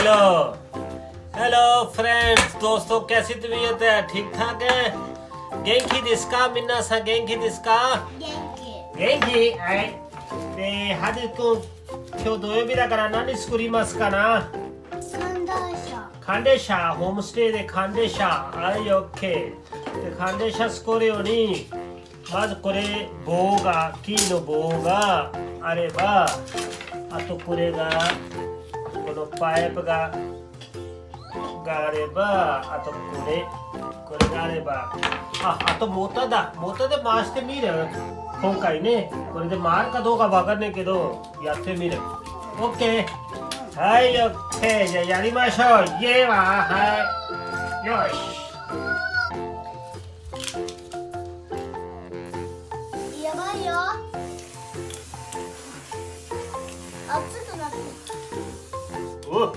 hello hello friends दोस्तों कैसी तबीयत है ठीक ठाक है元気ですか皆さん元気ですか元気はいでハディ君今日土曜日だから何作りますかな寒冷車ホームステイで寒冷車はい OK で寒冷車作るようにまずこれ木の棒があればあとこれがこのパイプがあればあとこれがあればあとモーターで回してみる今回ねこれで回るかどうかわかんないけどやってみる OK はい OK じゃあやりましょうイエーははいよしやばいよ熱くなってお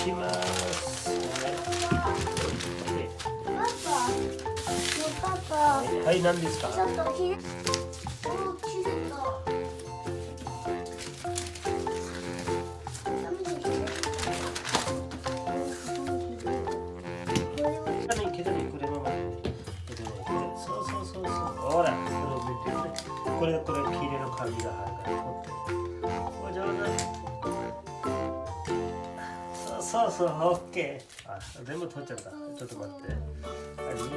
します。パパ、はい、何ですか。ちょっと切れた。そうほら、これ切れの鍵があるからお上手そうオッケー全部取っちゃったちょっと待っていいよ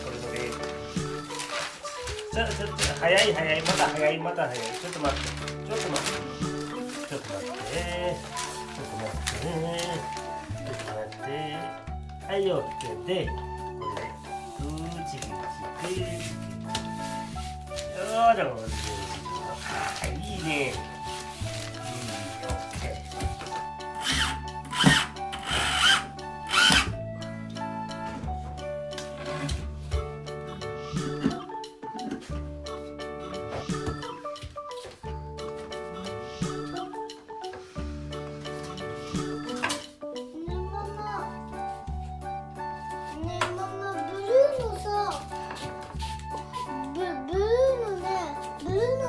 これのちょっと早いまた早いちょっと待ってはいオッケーでこれでぐちいいね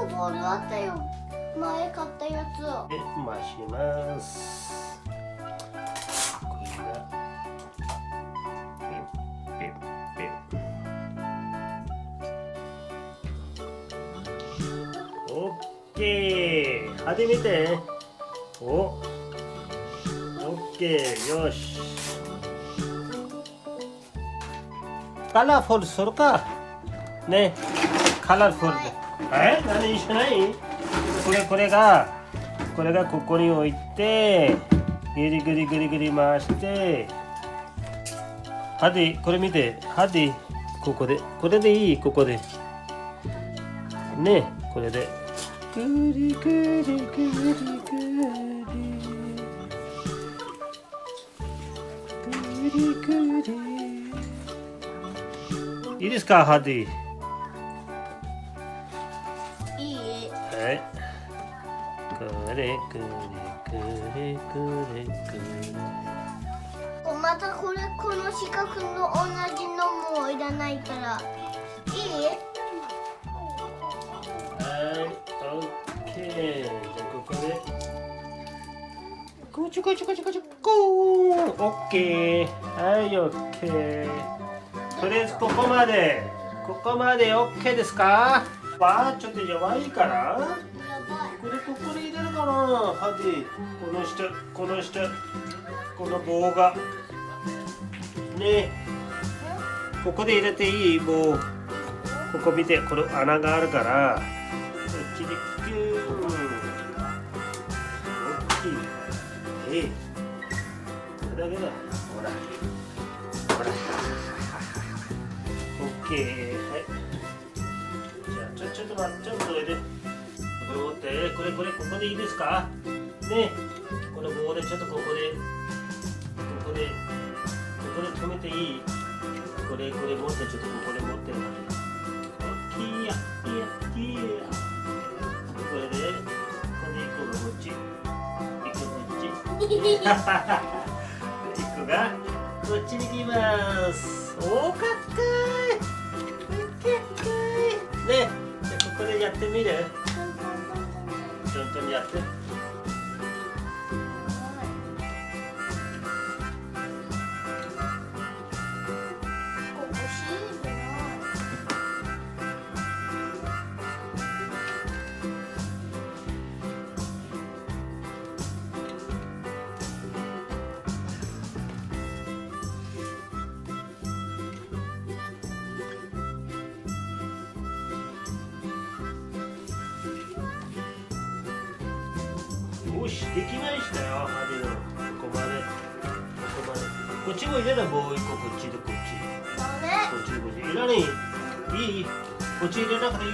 ボールあったよ前買ったやつをで回しますこれがオッケー始めてオッケーよしカラフルするかねカラフルで何しないこれがここに置いてぐりぐり回してハディこれ見てハディこれでいいここでねこれでぐりいいですかハディはい。またこの四角の同じのもいらないからいい？はい、オッケー。じゃあここでこちょこーオッケー。はい、オッケー。とりあえずここまでオッケーですか？ちょっと弱いからここに入れるかなハディこの棒がねここで入れていい棒ここ見てこの穴があるからこっちでキュー大きいこれだけだほらオッケーはいちょっと待っておいでこれここでいいですかねこの棒でちょっとこここで止めていい？これ持ってちょっとここで持ってるので。オッケーやこれで1個がこっち、1個こっち。1個がこっちに来ます。おーかっこいい。ね、じゃあここでやってみる？ちょんちょんやって。よし、できましたよ、ハデの。ここまで。こっちも入れない、もう一個、こっちとこっち。ダメ。こっちとこっち。いらない。いい？こっち入れなくていい。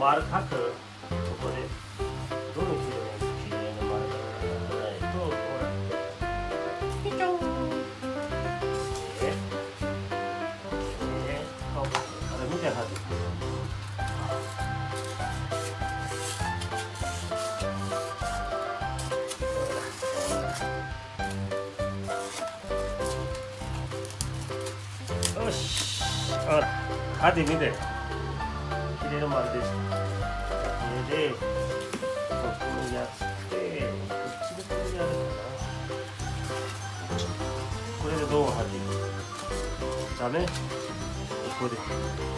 丸書く。ここでどの色のきれいな丸がないと、ほらピチョン。あれ見てはず。よし。ほら、ハディ見て。きれいな丸です。で、ここやって、こっちでこれやるかな。これでどう貼っていく？ダメ？ここで。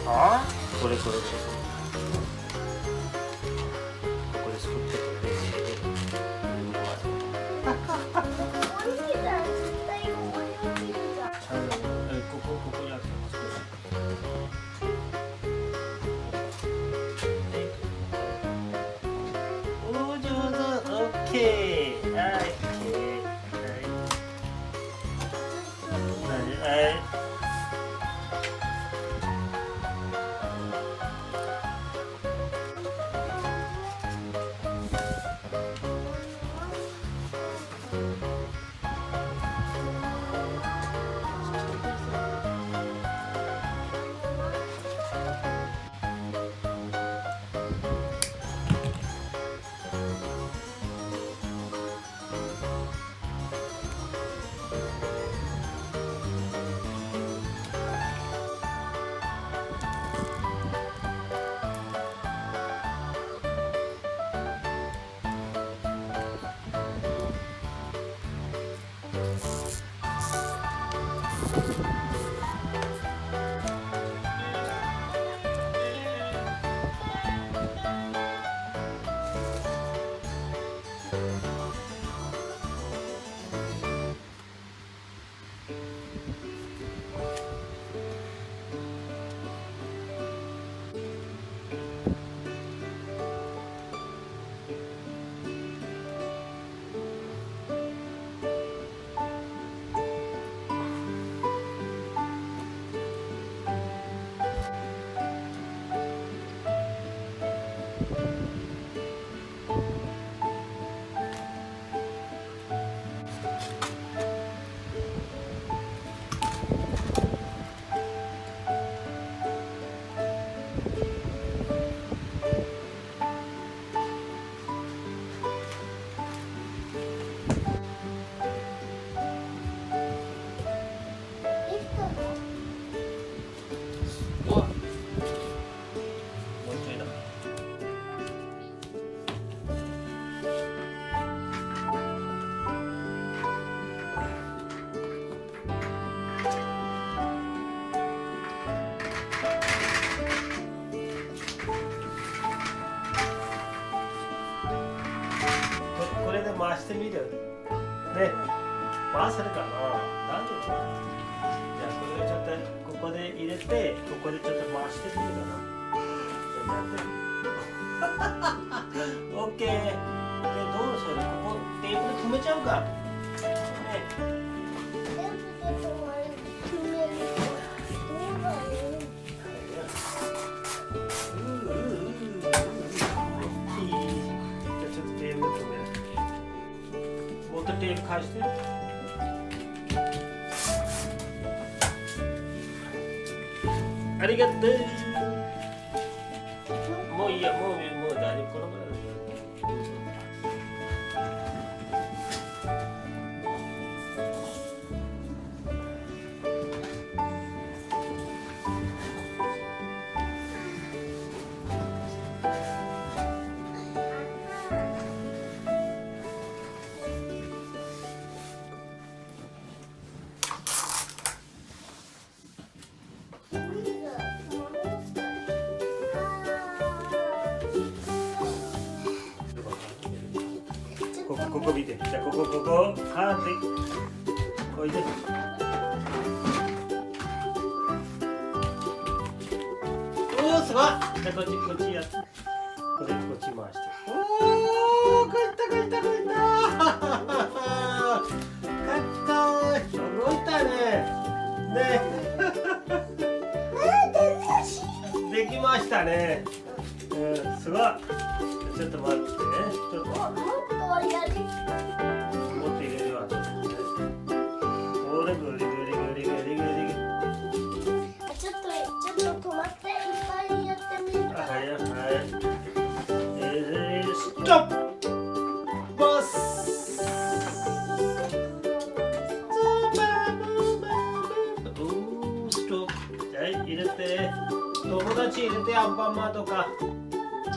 あ？これ。ここで作ってこれで。ここやってます。回せるかな。大丈夫。じゃあこれをちょっとここで入れて、ここでちょっと回してみるかな。オッケー。でどうしようね。ここテーブル止めちゃうか。ね。テープ返して。ありがとう。もういいや、もう大丈夫。このぐらいだ。ここ見て。じゃあここ。ハーディ。おいで。おお、すごい。じゃあこっちやって。こっち回して。おお、こいった。動いたね。ね。できましたね。すごい。ちょっと待ってね。ちょっと。もっと入れるわ。おれぐり。ちょっと止まっていっぱいやってみる。はい。ストップ。ボス。ストップ。はい、入れて。友達入れて、アンパンマンとか。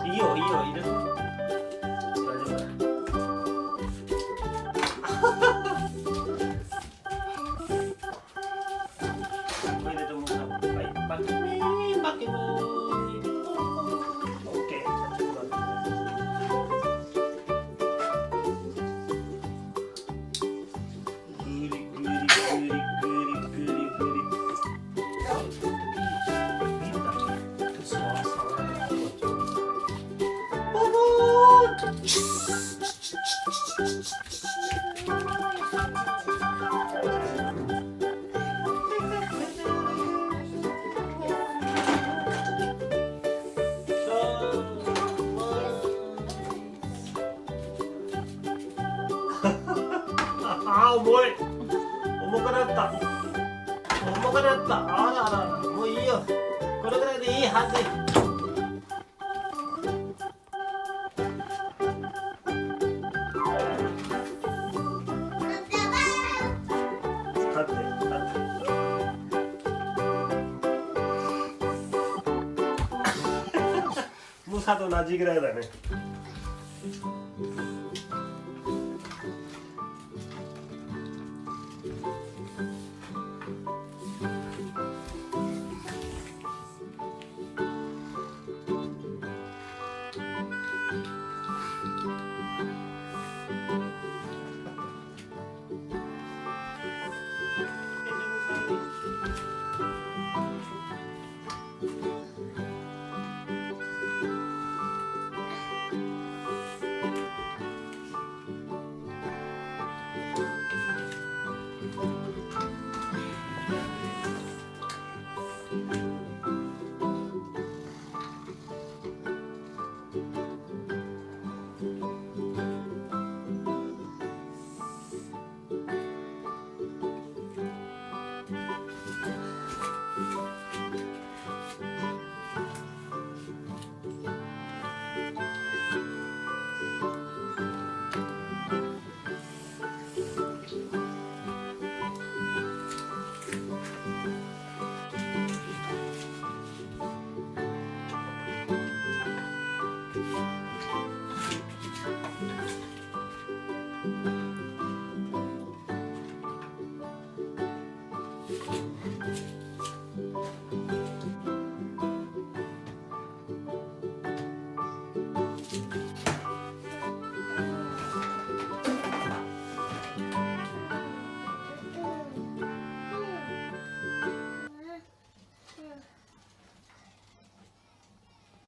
いいよ、入れて。重くなった。あら、もういいよ。これぐらいでいいはず。ムサと同じぐらいだね。